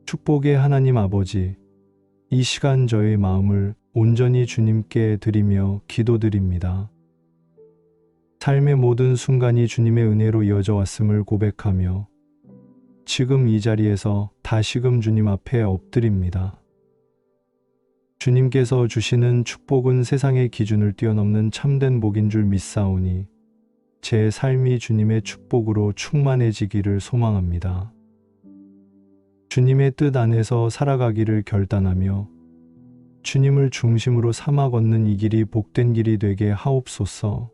축복의 하나님 아버지, 이 시간 저의 마음을 온전히 주님께 드리며 기도드립니다. 삶의 모든 순간이 주님의 은혜로 이어져 왔음을 고백하며 지금 이 자리에서 다시금 주님 앞에 엎드립니다. 주님께서 주시는 축복은 세상의 기준을 뛰어넘는 참된 복인 줄 믿사오니 제 삶이 주님의 축복으로 충만해지기를 소망합니다. 주님의 뜻 안에서 살아가기를 결단하며 주님을 중심으로 삼아 걷는 이 길이 복된 길이 되게 하옵소서.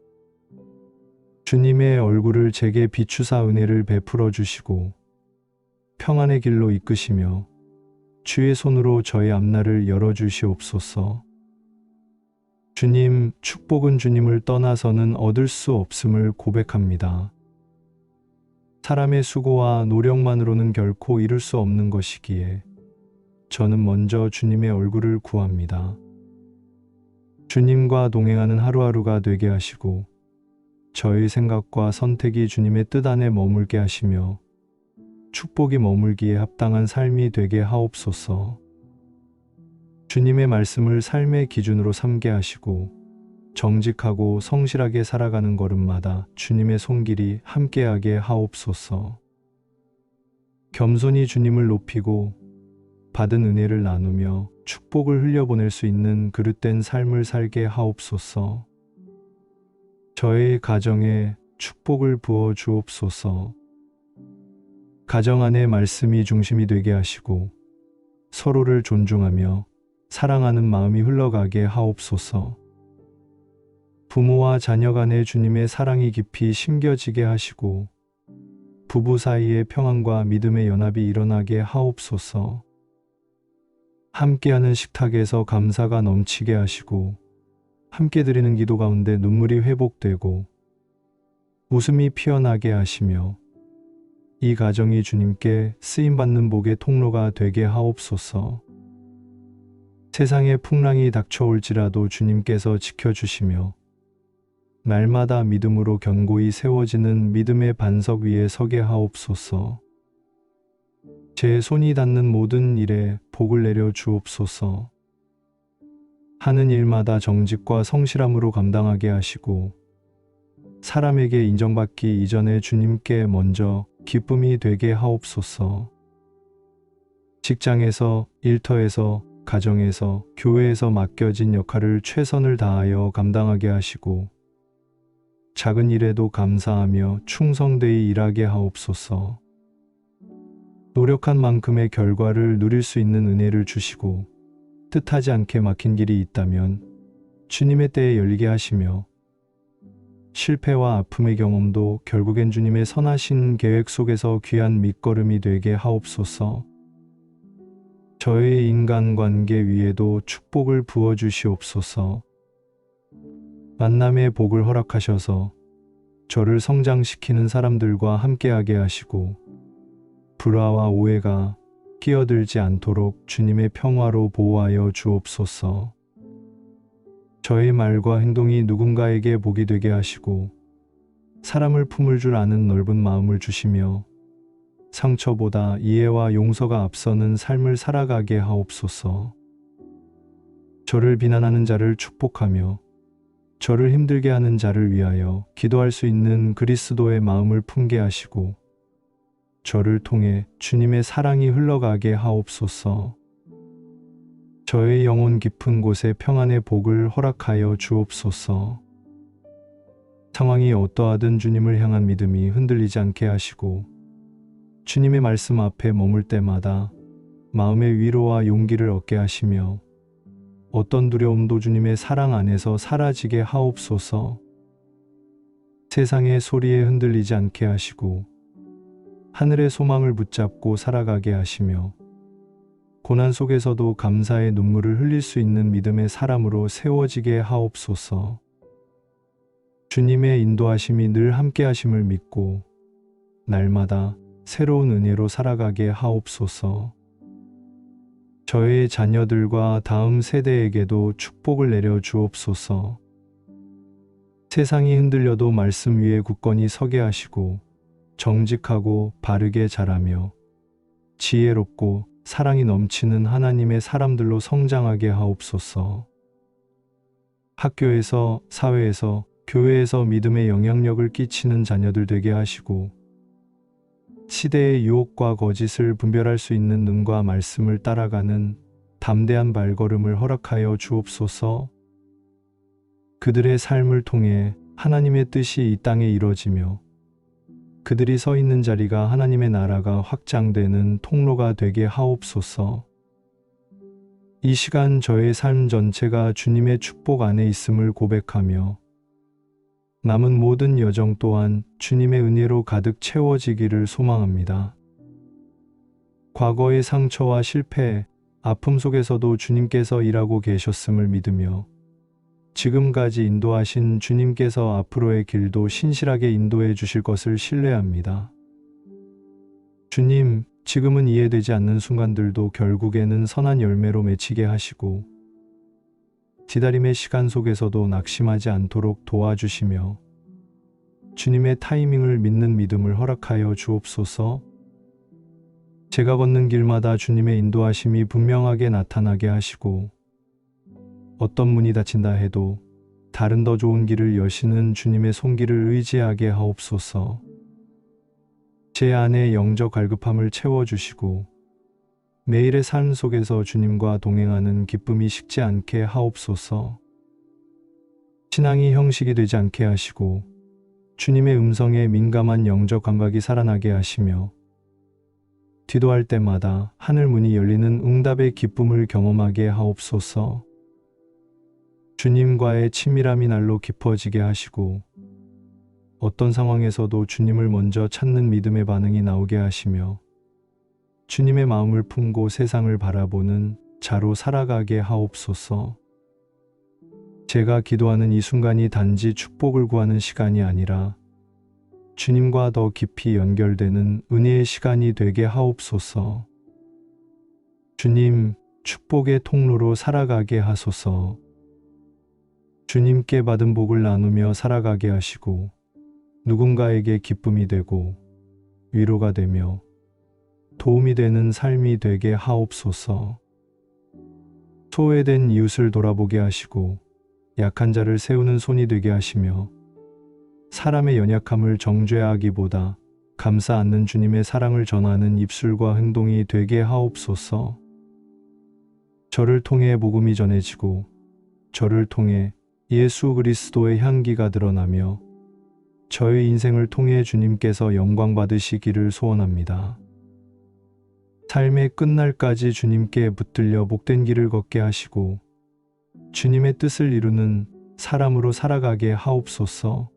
주님의 얼굴을 제게 비추사 은혜를 베풀어 주시고 평안의 길로 이끄시며 주의 손으로 저의 앞날을 열어주시옵소서. 주님, 축복은 주님을 떠나서는 얻을 수 없음을 고백합니다. 사람의 수고와 노력만으로는 결코 이룰 수 없는 것이기에 저는 먼저 주님의 얼굴을 구합니다. 주님과 동행하는 하루하루가 되게 하시고 저의 생각과 선택이 주님의 뜻 안에 머물게 하시며 축복이 머물기에 합당한 삶이 되게 하옵소서. 주님의 말씀을 삶의 기준으로 삼게 하시고 정직하고 성실하게 살아가는 걸음마다 주님의 손길이 함께하게 하옵소서. 겸손히 주님을 높이고 받은 은혜를 나누며 축복을 흘려보낼 수 있는 그릇된 삶을 살게 하옵소서. 저의 가정에 축복을 부어 주옵소서. 가정 안에 말씀이 중심이 되게 하시고 서로를 존중하며 사랑하는 마음이 흘러가게 하옵소서. 부모와 자녀 간에 주님의 사랑이 깊이 심겨지게 하시고 부부 사이의 평안과 믿음의 연합이 일어나게 하옵소서. 함께하는 식탁에서 감사가 넘치게 하시고 함께 드리는 기도 가운데 눈물이 회복되고 웃음이 피어나게 하시며 이 가정이 주님께 쓰임받는 복의 통로가 되게 하옵소서. 세상에 풍랑이 닥쳐올지라도 주님께서 지켜주시며 날마다 믿음으로 견고히 세워지는 믿음의 반석 위에 서게 하옵소서. 제 손이 닿는 모든 일에 복을 내려 주옵소서. 하는 일마다 정직과 성실함으로 감당하게 하시고 사람에게 인정받기 이전에 주님께 먼저 기쁨이 되게 하옵소서. 직장에서, 일터에서, 가정에서, 교회에서 맡겨진 역할을 최선을 다하여 감당하게 하시고 작은 일에도 감사하며 충성되이 일하게 하옵소서. 노력한 만큼의 결과를 누릴 수 있는 은혜를 주시고 뜻하지 않게 막힌 길이 있다면 주님의 때에 열리게 하시며 실패와 아픔의 경험도 결국엔 주님의 선하신 계획 속에서 귀한 밑거름이 되게 하옵소서. 저의 인간관계 위에도 축복을 부어주시옵소서. 만남의 복을 허락하셔서 저를 성장시키는 사람들과 함께하게 하시고 불화와 오해가 끼어들지 않도록 주님의 평화로 보호하여 주옵소서. 저의 말과 행동이 누군가에게 복이 되게 하시고 사람을 품을 줄 아는 넓은 마음을 주시며 상처보다 이해와 용서가 앞서는 삶을 살아가게 하옵소서. 저를 비난하는 자를 축복하며 저를 힘들게 하는 자를 위하여 기도할 수 있는 그리스도의 마음을 품게 하시고 저를 통해 주님의 사랑이 흘러가게 하옵소서. 저의 영혼 깊은 곳에 평안의 복을 허락하여 주옵소서. 상황이 어떠하든 주님을 향한 믿음이 흔들리지 않게 하시고 주님의 말씀 앞에 머물 때마다 마음의 위로와 용기를 얻게 하시며 어떤 두려움도 주님의 사랑 안에서 사라지게 하옵소서. 세상의 소리에 흔들리지 않게 하시고 하늘의 소망을 붙잡고 살아가게 하시며 고난 속에서도 감사의 눈물을 흘릴 수 있는 믿음의 사람으로 세워지게 하옵소서. 주님의 인도하심이 늘 함께 하심을 믿고 날마다 새로운 은혜로 살아가게 하옵소서. 저의 자녀들과 다음 세대에게도 축복을 내려 주옵소서. 세상이 흔들려도 말씀 위에 굳건히 서게 하시고 정직하고 바르게 자라며 지혜롭고 사랑이 넘치는 하나님의 사람들로 성장하게 하옵소서. 학교에서, 사회에서, 교회에서 믿음의 영향력을 끼치는 자녀들 되게 하시고, 시대의 유혹과 거짓을 분별할 수 있는 눈과 말씀을 따라가는 담대한 발걸음을 허락하여 주옵소서. 그들의 삶을 통해 하나님의 뜻이 이 땅에 이루어지며 그들이 서 있는 자리가 하나님의 나라가 확장되는 통로가 되게 하옵소서. 이 시간 저의 삶 전체가 주님의 축복 안에 있음을 고백하며 남은 모든 여정 또한 주님의 은혜로 가득 채워지기를 소망합니다. 과거의 상처와 실패, 아픔 속에서도 주님께서 일하고 계셨음을 믿으며 지금까지 인도하신 주님께서 앞으로의 길도 신실하게 인도해 주실 것을 신뢰합니다. 주님, 지금은 이해되지 않는 순간들도 결국에는 선한 열매로 맺히게 하시고 기다림의 시간 속에서도 낙심하지 않도록 도와주시며 주님의 타이밍을 믿는 믿음을 허락하여 주옵소서. 제가 걷는 길마다 주님의 인도하심이 분명하게 나타나게 하시고 어떤 문이 닫힌다 해도 다른 더 좋은 길을 여시는 주님의 손길을 의지하게 하옵소서. 제 안에 영적 갈급함을 채워주시고 매일의 삶 속에서 주님과 동행하는 기쁨이 식지 않게 하옵소서. 신앙이 형식이 되지 않게 하시고 주님의 음성에 민감한 영적 감각이 살아나게 하시며 기도할 때마다 하늘 문이 열리는 응답의 기쁨을 경험하게 하옵소서. 주님과의 친밀함이 날로 깊어지게 하시고 어떤 상황에서도 주님을 먼저 찾는 믿음의 반응이 나오게 하시며 주님의 마음을 품고 세상을 바라보는 자로 살아가게 하옵소서. 제가 기도하는 이 순간이 단지 축복을 구하는 시간이 아니라 주님과 더 깊이 연결되는 은혜의 시간이 되게 하옵소서. 주님, 축복의 통로로 살아가게 하소서. 주님께 받은 복을 나누며 살아가게 하시고 누군가에게 기쁨이 되고 위로가 되며 도움이 되는 삶이 되게 하옵소서. 소외된 이웃을 돌아보게 하시고 약한 자를 세우는 손이 되게 하시며 사람의 연약함을 정죄하기보다 감싸 안는 주님의 사랑을 전하는 입술과 행동이 되게 하옵소서. 저를 통해 복음이 전해지고 저를 통해 예수 그리스도의 향기가 드러나며 저의 인생을 통해 주님께서 영광 받으시기를 소원합니다. 삶의 끝날까지 주님께 붙들려 복된 길을 걷게 하시고 주님의 뜻을 이루는 사람으로 살아가게 하옵소서.